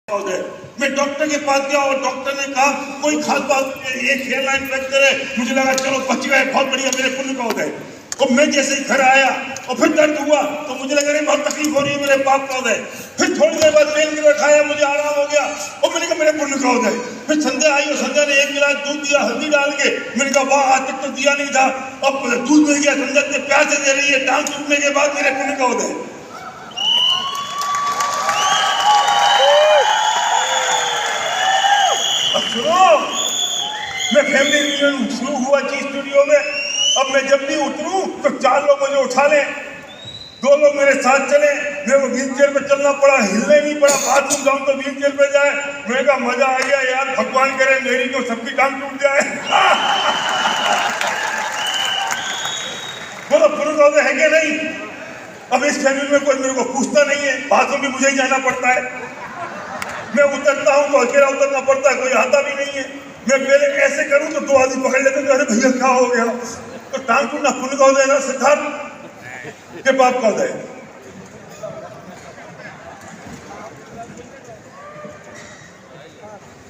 मैं डॉक्टर के पास गया और डॉक्टर ने कहा कोई खास बात नहीं, एक हेयरलाइन फ्रैक्चर है। मुझे लगा चलो बच गए, बहुत बढ़िया, मेरे पुण्य का उदय। और मैं जैसे ही घर आया और फिर दर्द हुआ तो मुझे लगा नहीं बहुत तकलीफ हो रही है, मेरे पाप का उदय। फिर थोड़ी देर बाद पेन किलर खाया, मुझे आराम हो गया और मैंने कहा मेरे पुण्य का उदय। फिर संध्या आई और संध्या ने 1 गिलास दूध दिया हल्दी डाल के। मैंने कहा वाह, आज तक तो दिया नहीं था, अब दूध मिल गया। संध्या से प्यार से दे रही है, टांग टूटने के बाद मेरे पुण्य का उदय। सुनो, मैं फैमिली रियूनियन शुरू हुआ जी स्टूडियो में। अब मैं जब भी उतरूं तो 4 लोग मुझे उठा लें, 2 लोग मेरे साथ चले। मेरे को व्हील चेयर पे चलना पड़ा, हिलने नहीं पड़ा। बाथरूम जाऊं तो व्हील चेयर पे जाए। मैंने कहा मजा आ गया यार, भगवान करे मेरी तो सबकी टांग टूट जाए। बोलो पुरुष है क्या नहीं? अब इस फैमिली में कोई मेरे को पूछता नहीं है, बाथरूम भी मुझे ही जाना पड़ता है। मैं उतरता हूं तो अकेला उतरना पड़ता है, कोई आता भी नहीं है। मैं पहले ऐसे करूं तो 2 आदमी पकड़ लेते, अरे भैया क्या हो गया? तो टांग टूटना पुण्य का उदय ना, सिद्धार्थ के पाप का उदय।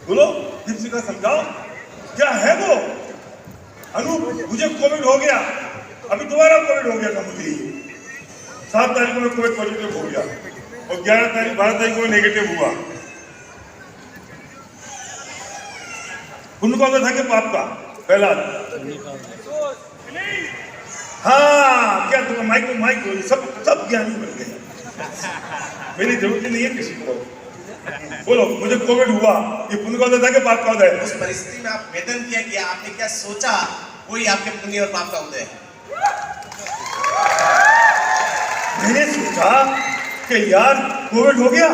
बोलो दीपशिखा, समझाओ क्या है वो? अनूप, मुझे कोविड हो गया, अभी दोबारा कोविड हो गया था मुझे। 7 तारीख को मैं कोविड पॉजिटिव हो गया और 11 तारीख 12 तारीख को नेगेटिव हुआ। पुण्य का उदय था कि पाप का? पहला। हाँ, क्या तुम माइक सब ज्ञानी बन गए, मेरी जरूरत नहीं है किसी को। बोलो मुझे कोविड हुआ, ये पुण्य का उदय था कि पाप का उदय? उस परिस्थिति में आप वेदन क्या किया, आपने क्या सोचा, वही आपके पुण्य और पाप का उदय है। मैंने सोचा कि यार कोविड हो गया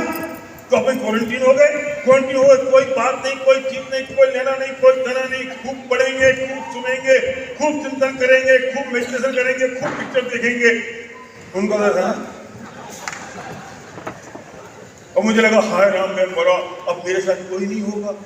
तो अपन क्वारंटीन हो गए। क्वारंटीन हो गए, कोई बात नहीं, कोई चीज नहीं, कोई लेना नहीं, कोई देना नहीं। खूब पढ़ेंगे, खूब सुनेंगे, खूब चिंतन करेंगे, खूब मेडिटेशन करेंगे, खूब पिक्चर देखेंगे। उनको लगा और मुझे लगा हाय राम, मैं मरा, अब मेरे साथ कोई नहीं होगा,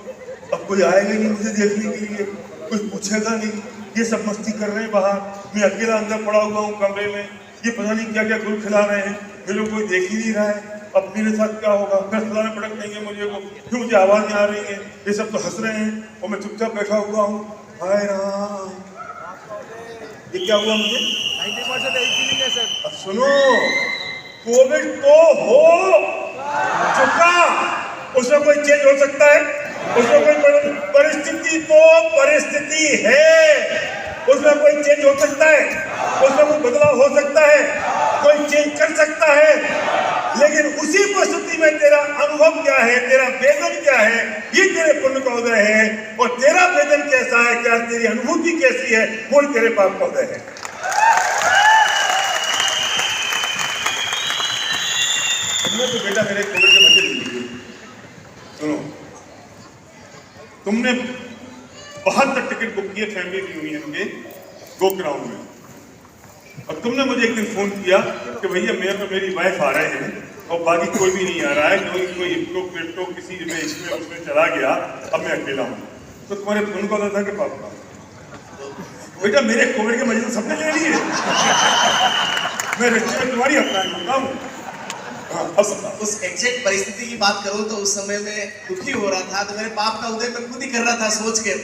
अब कोई आएगा नहीं मुझे देखने के लिए, कोई पूछेगा नहीं। ये सब मस्ती कर रहे हैं बाहर, मैं अकेला अंदर पड़ा हुआ हूँ कमरे में। ये पता नहीं क्या क्या गुल खिला रहे हैं, मेरे को कोई देख ही नहीं रहा है। अब मेरे साथ क्या होगा? फिर अस्पताल में पटक देंगे मुझे को, क्यों मुझे आवाज नहीं आ रही है। ये सब तो हंस रहे हैं और मैं चुपचाप बैठा हुआ हूँ। हाय राम, ये क्या हुआ मुझे? 90% फीलिंग है सर। अब सुनो, कोविड तो हो चुका, उसमें कोई चेंज हो सकता है? उसमें कोई परिस्थिति तो परिस्थिति है, उसमें कोई चेंज हो सकता है, उसमें कोई बदलाव हो सकता है, कोई चेंज कर सकता है। लेकिन उसी परिस्थिति में तेरा अनुभव क्या है, तेरा वेदन क्या है, ये तेरे पुण्य का उदय है। और तेरा वेदन कैसा है, क्या तेरी अनुभूति कैसी है, वो तेरे पाप का उदय है। तुमने तो बेटा मेरे कोविड के मजे लीजिए। सुनो, तुमने 72 टिकट बुक किए फैमिली रियूनियन के गोक्राउंड में, और तुमने मुझे एक दिन फोन किया कि भैया मेरी वाइफ आ रहे हैं और बाकी कोई भी नहीं आ रहा है, कोई क्रिप्टो किसी में इसमें उसमें चला गया, अब मैं अकेला हूँ। तो तुम्हारे पुण्य का उदय था कि पाप का? बेटा मेरे कोविड के मजे तो सबने ले लिए, मैं रिश्ते में तुम्हारी अपना करता हूँ। उस एग्जैक्ट परिस्थिति की बात करूं तो उस समय में दुखी हो रहा था, तो मेरे पाप का उदय मैं खुद ही कर रहा था सोच के,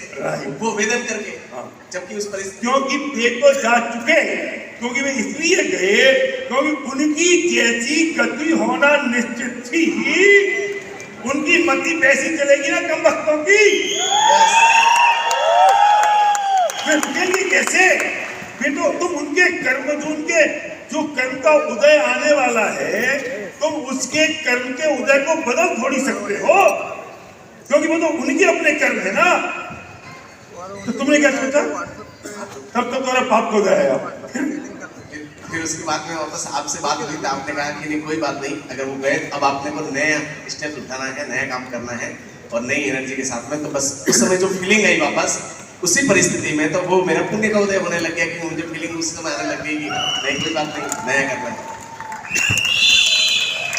वो वेदन करके। जबकि उस परिस्थिति, क्योंकि वे तो जा चुके, क्योंकि वे इसलिए गए क्योंकि उनकी जैसी गति होना निश्चित थी। उनकी मति वैसी चलेगी ना कम वक्तों की, वे रुकेंगे कैसे? वे तो तुम उनके कर्म, जो कर्म का उदय आने वाला है, तुम उसके कर्म के उदय को बदल थोड़ी सकते हो, क्योंकि वो तो उनके अपने कर्म है ना। तो तुमने क्या सोचा? तब तो तुम्हारा पाप को उदय आया। फिर उसके बाद में वापस आपसे बात हुई तो आपने कहा कि नहीं कोई बात नहीं, अगर वो गए अब आपने को नया स्टेप उठाना है, नया काम करना है और नई एनर्जी के साथ में। तो बस उस समय जो फीलिंग आई वापस उसी परिस्थिति में, तो वो मेरा पुण्य का उदय होने लग गया कि मुझे फीलिंग उस समय आने लग गई कि नहीं कोई बात नहीं, नया करना है।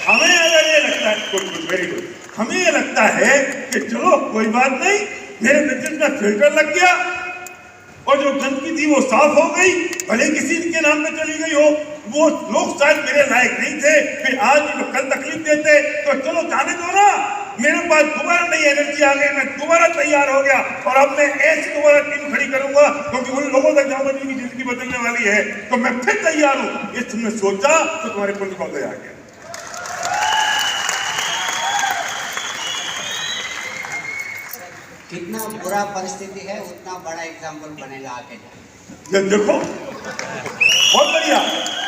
हमें अगर ये लगता है, गुड, वेरी गुड, हमें ये लगता है कि चलो कोई बात नहीं, मेरे बिजनेस में फिल्टर लग गया और जो गंदगी थी वो साफ हो गई, भले किसी के नाम पे चली गई हो, वो लोग शायद मेरे लायक नहीं थे, फिर आज कल तकलीफ देते, तो चलो जाने दो ना। मेरे पास दोबारा नई एनर्जी आ गई, मैं दोबारा तैयार हो गया और अब मैं ऐसी दोबारा टीम खड़ी करूंगा क्योंकि उन लोगों तक जाऊंगा जिनकी जिंदगी बदलने वाली है, तो मैं फिर तैयार हूं। ये तुमने सोचा तो तुम्हारे पुण्य का उदय आ गया। कितना बुरा परिस्थिति है उतना बड़ा एग्जाम्पल बनेगा आगे जाके। ये देखो बहुत बढ़िया।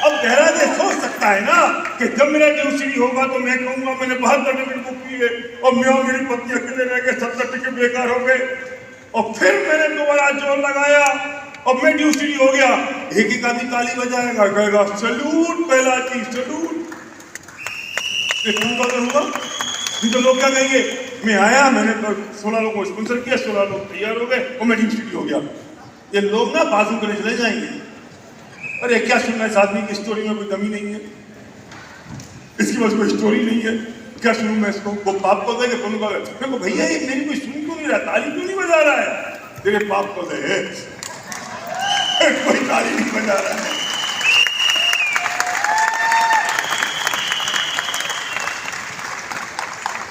अब गहराज सोच सकता है ना कि जब मेरा ड्यूटी होगा तो मैं कहूंगा मैंने 72 टिकट बुक की है और मैं और मेरी पत्नी अकेले रह गए, 70 टिकट बेकार हो गए और फिर मैंने दोबारा जोर लगाया और मैं ड्यूटी हो गया। एक आदमी ताली बजाएगा, कहेगा सैल्यूट पहला जी सैल्यूट। तो लोग क्या कहेंगे, मैं आया, मैंने 16 लोगों को स्पॉन्सर किया, 16 लोग तैयार हो गए और मैं ड्यूटी हो गया। ये लोग ना बाजू करने चले जाएंगे, अरे क्या सुनना है इस आदमी की स्टोरी में कोई कमी नहीं है, इसकी पास कोई स्टोरी नहीं है, क्या सुनूं मैं इसको। वो पाप को देखे पुण्य को देखे, मैं भैया ये मेरी कोई सुन क्यों नहीं रहा, ताली क्यों नहीं बजा रहा है, तेरे पाप को दे कोई ताली नहीं बजा रहा है।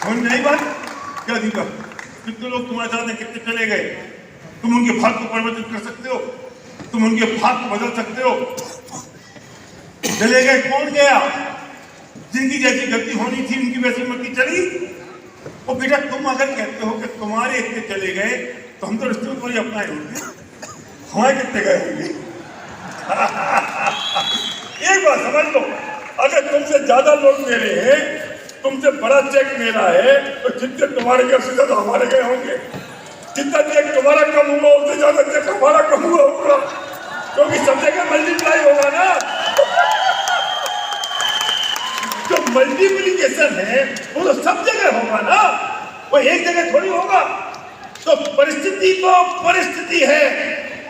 समझ में आई बात क्या दीपक? कितने लोग तुम्हारे साथ हैं, कितने चले गए, तुम उनके भाग को परिवर्तित कर सकते हो, तुम उनके भाग को बदल सकते हो। चले गए, कौन गया? जिनकी जैसी गलती होनी थी उनकी वैसी मत चली। और बेटा तुम अगर कहते हो कि तुम्हारे इतने चले गए तो हम तो रिश्ते में कोई अपनाए होंगे, हमारे कितने गए होंगे? एक बात समझ लो, अगर तुमसे ज्यादा लोग मेरे हैं, तुमसे बड़ा चेक मेरा है, तो जितने तुम्हारे गए उससे ज्यादा हमारे गए होंगे। जितना चेक तुम्हारा कम हुआ उससे ज्यादा चेक हमारा कम हुआ होगा, क्योंकि सब जगह मल्टीप्लाई होगा ना। जो मल्टीप्लीकेशन है वो तो सब जगह होगा ना, वो एक जगह थोड़ी होगा। तो परिस्थिति तो परिस्थिति है,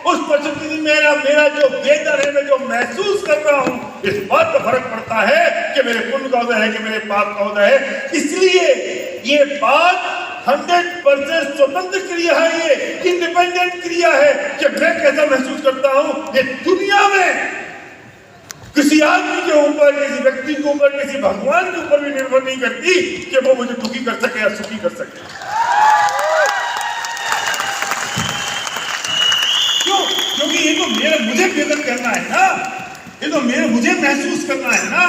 उस परिस्थिति में मेरा जो बेहतर है, मैं जो महसूस कर रहा हूं, इस बात का फर्क पड़ता है कि मेरे पुण्य का उदय है कि मेरे पाप का उदय है। इसलिए ये बात 100% स्वतंत्र क्रिया है, ये इंडिपेंडेंट क्रिया है कि मैं कैसा महसूस करता हूं। ये दुनिया में किसी आदमी के ऊपर, किसी व्यक्ति के ऊपर, किसी भगवान के ऊपर भी निर्भर नहीं करती कि वो मुझे दुखी कर सके या सुखी कर सके। क्यों? क्योंकि ये तो मुझे बेहतर करना है ना, ये तो मुझे महसूस करना है ना।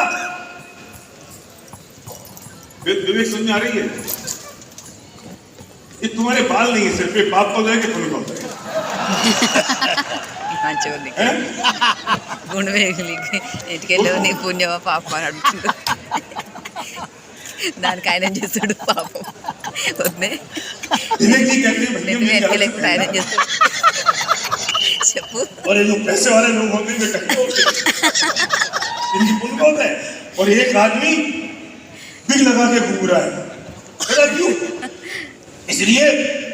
विवेक समझ आ रही है? ये तुम्हारे बाल नहीं है, सिर्फ पाप को जाएगा तुम्हें कौन గుణవేగులికి పుణ్యమా పాపం అని అడుగుతుంది. దానికి ఆయన చేస్తాడు పాపం, వద్దే వెనకలేకుండా ఆయన చేస్తాడు. చెప్పు. और ये जो पैसे वाले लोग होते हैं इनकी पुण्य होता है, और एक आदमी बिग लगा के घूम रहा है, क्यों? इसलिए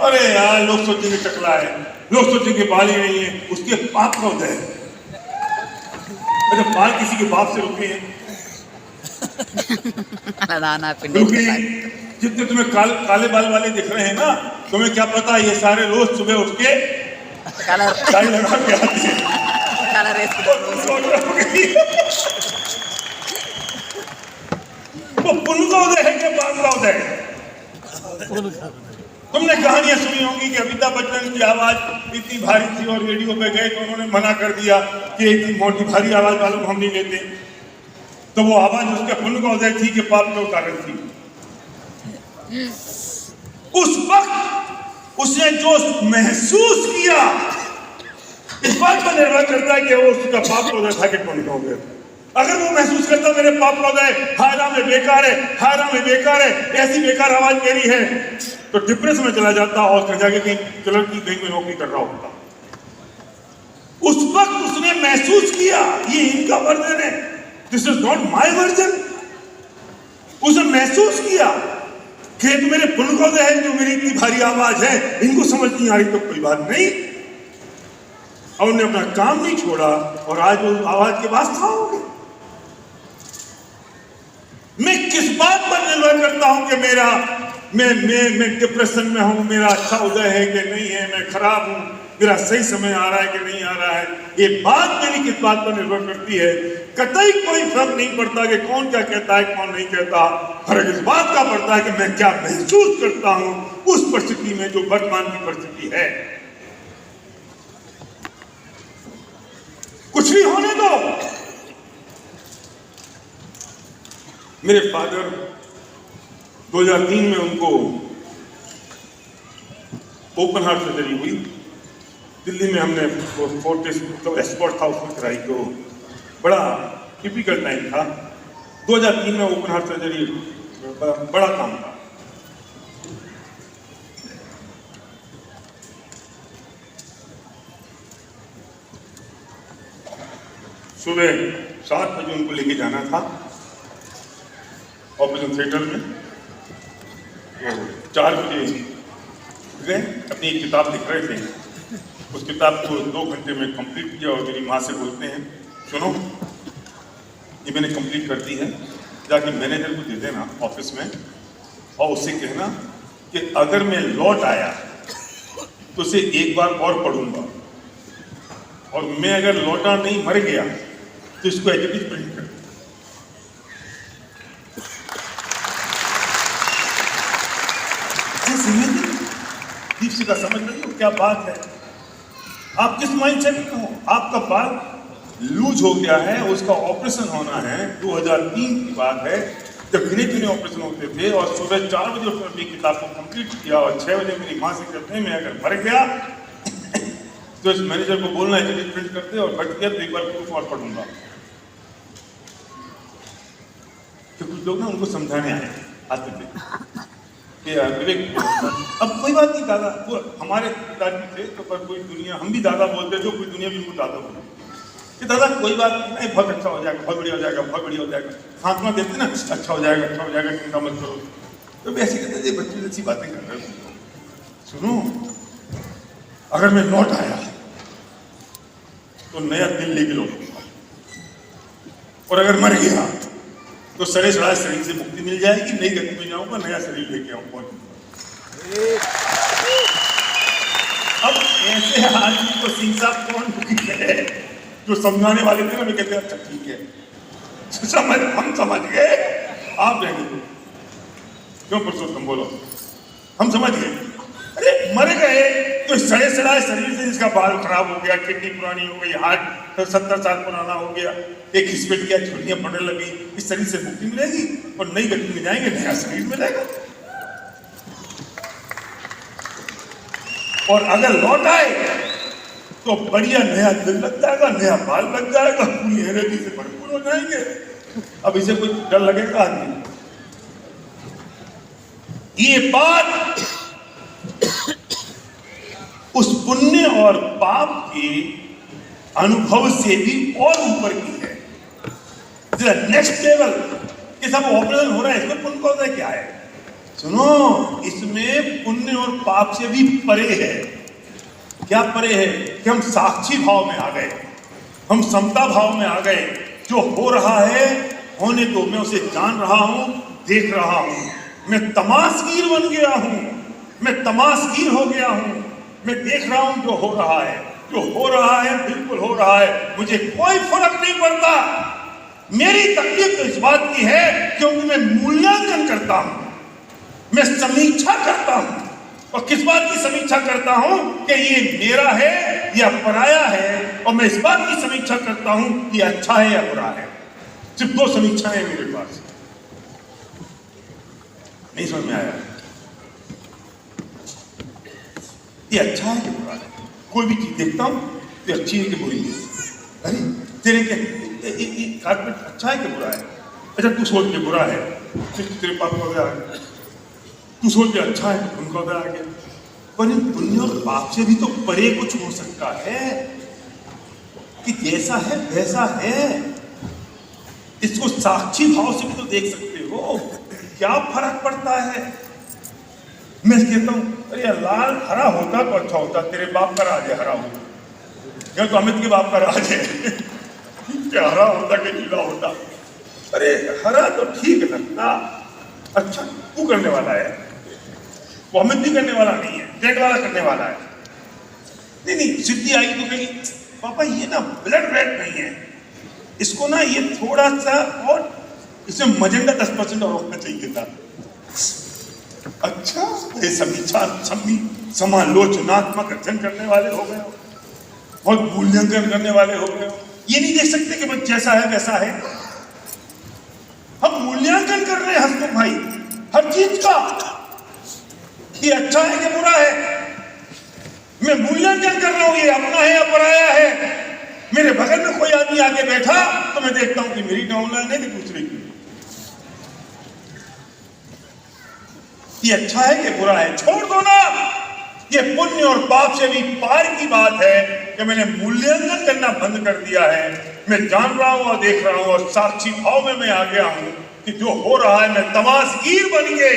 अरे यार लोग सोचेंगे टकला है, लोग सोचेंगे बाल ही नहीं है, उसके पाप का होता है। अच्छा बाल किसी के बाप से रुके हैं, रुके हैं। जितने तुम्हें काले बाल वाले दिख रहे हैं ना, तुम्हें क्या पता ये सारे रोज सुबह उठ के टाई लगा के आते हैं। वो पुण्य का उदय है कि पाप का उदय है? तुमने कहानियां सुनी होंगी कि अमिताभ बच्चन की आवाज इतनी भारी थी और रेडियो पे गए तो उन्होंने मना कर दिया कि इतनी मोटी भारी आवाज वालों को हम नहीं लेते। तो वो आवाज उसके पुण्य का उदय थी कि पाप का कारण थी? उस वक्त उसने जो महसूस किया इस बात पर निर्भर करता है कि वो उसका पाप का उदय था कि पुण्य का उदय। अगर वो महसूस करता मेरे पाप का उदय हारा में बेकार है, हारा में बेकार है, ऐसी बेकार आवाज मेरी है, तो डिप्रेशन में चला जाता और कहीं जाके कहीं कलर की बैंक में नौकरी कर रहा होता। उस वक्त उसने महसूस किया ये इनका वर्जन है, this is not my version. उसने महसूस किया कि तो मेरे पुण्य का उदय है, जो मेरी इतनी भारी आवाज है इनको समझ नहीं आ रही तो कोई बात नहीं। और उन्होंने अपना काम नहीं छोड़ा और आज वो आवाज के वास्ता हो गए। मैं किस बात पर निर्भर करता हूं कि मेरा मैं डिप्रेशन में हूं, मेरा अच्छा उदय है कि नहीं है, मैं खराब हूं, मेरा सही समय आ रहा है कि नहीं आ रहा है? ये बात मेरी किस बात पर निर्भर करती है कतई कोई फर्क नहीं पड़ता कि कौन क्या कहता है कौन नहीं कहता। फर्क इस बात का पड़ता है कि मैं क्या महसूस करता हूं उस परिस्थिति में जो वर्तमान की परिस्थिति है। कुछ भी होने दो। मेरे फादर 2003 में उनको ओपन हार्ट सर्जरी हुई। दिल्ली में हमने फोर्टिस मतलब एस्कॉर्ट था उसमें कराई, तो बड़ा टिपिकल टाइम था। 2003 में ओपन हार्ट सर्जरी बड़ा काम था। सुबह 7 बजे उनको लेके जाना था ऑपरेशन थिएटर में। तो 4 बजे गए, अपनी एक किताब लिख रहे थे। उस किताब को 2 घंटे में कंप्लीट किया और मेरी माँ से बोलते हैं, सुनो ये मैंने कंप्लीट कर दी है, जाके मैनेजर को दे देना ऑफिस में और उससे कहना कि अगर मैं लौट आया तो उसे एक बार और पढ़ूंगा और मैं अगर लौटा नहीं मर गया तो इसको एजुकेट प्रिंट कर। दीप से का समझ रही हो क्या बात है? आप किस माइंडसेट में हो? आपका बाल लूज हो गया है, उसका ऑपरेशन होना है। 2003 की बात है जब गिने चुने ऑपरेशन होते थे और सुबह 4 बजे उसने अपनी किताब को कंप्लीट किया और 6 बजे मेरी माँ से कहते हैं मैं अगर मर गया तो इस मैनेजर को बोलना है कि प्रिंट करते और बच गया तो एक बार प्रूफ और पढ़ूंगा। तो कुछ लोग ना उनको समझाने आते थे कि विवेक अब कोई बात नहीं दादा, वो हमारे पिताजी थे तो पर कोई दुनिया हम भी दादा बोलते जो कोई दुनिया भी उनको दादा बोलते कि दादा कोई बात नहीं, बहुत अच्छा हो जाएगा, बहुत बढ़िया हो जाएगा, बहुत बढ़िया हो जाएगा। सांत्वना देते ना, अच्छा हो जाएगा, अच्छा हो जाएगा, चिंता मत करो। तो ऐसे कहते थे बच्चे जैसी बातें कर रहे हो। सुनो अगर मैं लौट आया तो नया दिल लेके लौटूंगा और अगर मर गया तो सड़े सड़ाए शरीर से मुक्ति मिल जाएगी, नई गति में जाऊंगा, नया शरीर लेके आऊंगा। अब ऐसे आदमी को सिंह साहब कौन है जो समझाने वाले थे ना, मैं कहते अच्छा ठीक है समझ, हम समझ गए, आप रहने दो। क्यों पुरुषोत्तम बोलो, हम समझ गए। अरे मर गए तो सड़े सड़ाए शरीर से जिसका बाल खराब हो गया, किडनी पुरानी हो गई, हार्ट 70 साल पुराना हो गया, एक हिस्पेट किया, छुट्टियां पड़ने लगी, इस शरीर से मुक्ति मिलेगी और नई गति में जाएंगे, नया शरीर मिलेगा। और अगर लौट आए तो बढ़िया नया दिल लग जाएगा, नया बाल लग जाएगा, पूरी एनर्जी से भरपूर हो जाएंगे। अब इसे कोई डर लगेगा आदमी? ये बात उस पुण्य और पाप के अनुभव से भी और ऊपर की है। नेक्स्ट लेवल के सब ऑपरेशन हो रहा है, इसमें पुण्य कौन सा क्या है? सुनो, इसमें पुण्य और पाप से भी परे है। क्या परे है? कि हम साक्षी भाव में आ गए, हम समता भाव में आ गए। जो हो रहा है होने दो, मैं उसे जान रहा हूं, देख रहा हूं, मैं तमाशगीर बन गया हूं, मैं तमाशगीर हो गया हूं, मैं देख रहा हूं जो हो रहा है। जो हो रहा है बिल्कुल हो रहा है, मुझे कोई फर्क नहीं पड़ता। मेरी तकलीफ तो इस बात की है क्योंकि मैं मूल्यांकन करता हूं, मैं समीक्षा करता हूं। और किस बात की समीक्षा करता हूं कि ये मेरा है या पराया है, और मैं इस बात की समीक्षा करता हूं कि अच्छा है या बुरा है। सिर्फ 2 समीक्षाएं हैं मेरे पास। नहीं समझ में आया? ये अच्छा है कि बुरा है? कोई भी चीज देखता हूं तो अच्छी है कि बुरी है? अरे तेरे के कारपेट अच्छा है कि बुरा है? अच्छा तू सोच के बुरा है, फिर तेरे पाप को आ गया। तू सोच के अच्छा है, उनको आ गया। पर इन पुण्य और पाप से भी तो परे कुछ हो सकता है कि जैसा है वैसा है। इसको साक्षी भाव से भी तो देख सकते हो। क्या फर्क पड़ता है? मैं कहता हूं अरे लाल हरा होता तो अच्छा होता, तेरे बाप का राज है हरा होता, या तो अमित के बाप का राज है क्या हरा होता कि नीला होता? अरे हरा तो ठीक लगता, अच्छा तू करने वाला है, वो अमित भी करने वाला नहीं है, रेड वाला करने वाला है। नहीं सिद्धि आई तो कहीं पापा ये ना ब्लड रेड नहीं है, इसको ना ये थोड़ा सा और इसमें मजेंडा 10% और होना चाहिए था। अच्छा, ये समीक्षा समालोचनात्मक अध्ययन करने वाले हो गए हो और मूल्यांकन करने वाले हो गए हो। ये नहीं देख सकते कि बस जैसा है वैसा है। हम मूल्यांकन कर रहे हैं हसमुख भाई हर चीज का, ये अच्छा है कि बुरा है। मैं मूल्यांकन कर रहा हूं ये अपना है या पराया है। मेरे बगल में कोई आदमी आके बैठा तो मैं देखता हूं कि मेरी डाउनलाइन है कि दूसरे की। ये अच्छा है कि बुरा है, छोड़ दो ना। ये पुण्य और पाप से भी पार की बात है कि मैंने मूल्यांकन करना बंद कर दिया है। मैं जान रहा हूं और देख रहा हूं और साक्षी भाव में मैं आ गया हूं कि जो हो रहा है मैं तमाशगीर बन के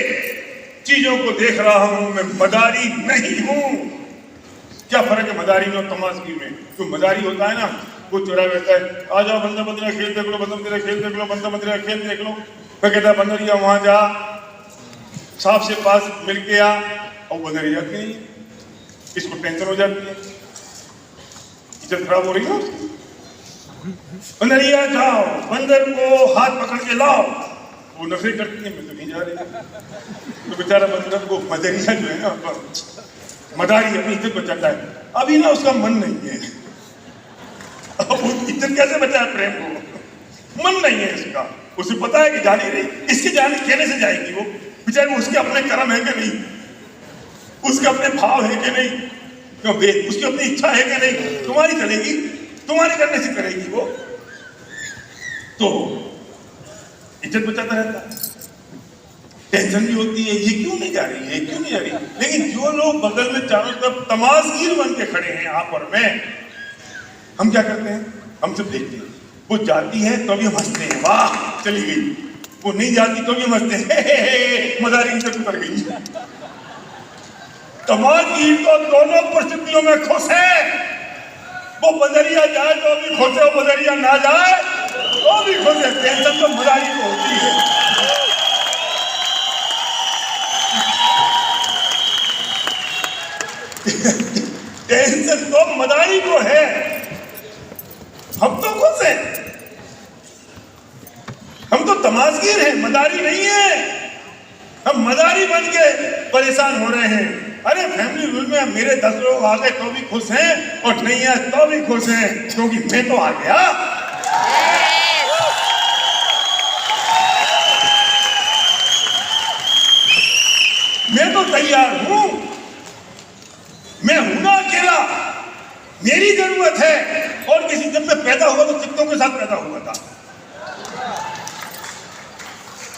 चीजों को देख रहा हूं। मैं मदारी नहीं हूं। क्या फर्क है मदारी में और तमाशगीर में? जो मदारी होता है ना वो चुरा बैठता है, आ जाओ बंदर बंदर खेल देख लो, बंदर बंदर खेल देख लो, बंदर बंदर खेल देख लो। फिर कहता है बंदरिया वहां जा, सांप से पास मिल के आ, और बंदर जाती नहीं। इसको टेंशन हो जाती है, इज्जत खराब हो रही है उसकी। बंदरिया जाओ, बंदर को हाथ पकड़ के लाओ, वो नखरे करती है, मैं तो नहीं जा रही। तो बेचारा बंदर को मदरिया जो है ना, मदारी अपनी इज्जत बचाता है। अभी ना उसका मन नहीं है, अब वो इज्जत कैसे बचाए प्रेम को? मन नहीं है इसका। उसे पता है कि जाने रही, इसके जाने कहने से जाएगी वो। बेचारे उसके अपने कर्म है कि नहीं, उसके अपने भाव है कि नहीं, उसकी अपनी इच्छा है कि नहीं। तुम्हारी करेगी, तुम्हारे करने से करेगी वो, तो इज्जत बचाता रहता है। टेंशन भी होती है, ये क्यों नहीं जा रही है, क्यों नहीं जा रही। लेकिन जो लोग बगल में चारों तरफ तमाशगीर बन के खड़े हैं आप और मैं, हम क्या करते हैं? हम सब देखते हैं। वो जाती है तो भी हम हंसते हैं, वाह चली गई। वो नहीं जाती तो भी हम हंसते हैं, मदारी इज्जत उतर गई। तमाशगीर तो दोनों परिस्थितियों में खुश है। वो बंदरिया जाए तो भी खुश है, वो बंदरिया ना जाए तो भी खुश है। टेंशन तो मदारी को होती है। टेंशन तो मदारी को है, हम तो खुश हैं। हम तो तमाशगीर हैं, मदारी नहीं है। हम मदारी बन के परेशान हो रहे हैं। अरे फैमिली रूल में मेरे 10 लोग आ गए तो भी खुश हैं, और नहीं है तो भी खुश हैं, क्योंकि मैं तो आ गया। मैं तो तैयार हूं। मैं हूं ना अकेला, मेरी जरूरत है। और किसी, जब मैं पैदा हुआ तो कितनों के साथ पैदा हुआ था?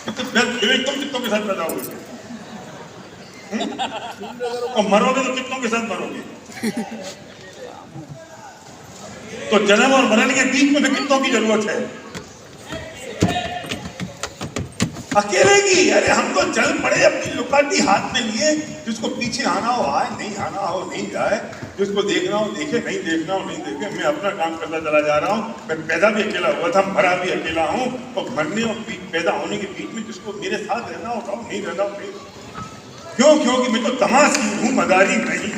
तुम कितनों के साथ पैदा हुए थे? और मरोगे तो कितनों के साथ मरोगे? तो जन्म और मरण के बीच में कितनों की जरूरत है? अकेले की। अरे हमको चल पड़े अपनी लुकाटी हाथ में लिए, जिसको पीछे आना हो आए, नहीं आना हो नहीं जाए, जिसको देखना हो देखे, नहीं देखना हो नहीं देखे। मैं अपना काम करता चला जा रहा हूँ। मैं पैदा भी अकेला हुआ था, मरा भी अकेला हूँ, और मरने और पैदा होने के बीच में जिसको मेरे साथ रहना हो नहीं रहना हो नहीं। क्यों? क्योंकि मैं तो तमाशगीर हूँ, मदारी नहीं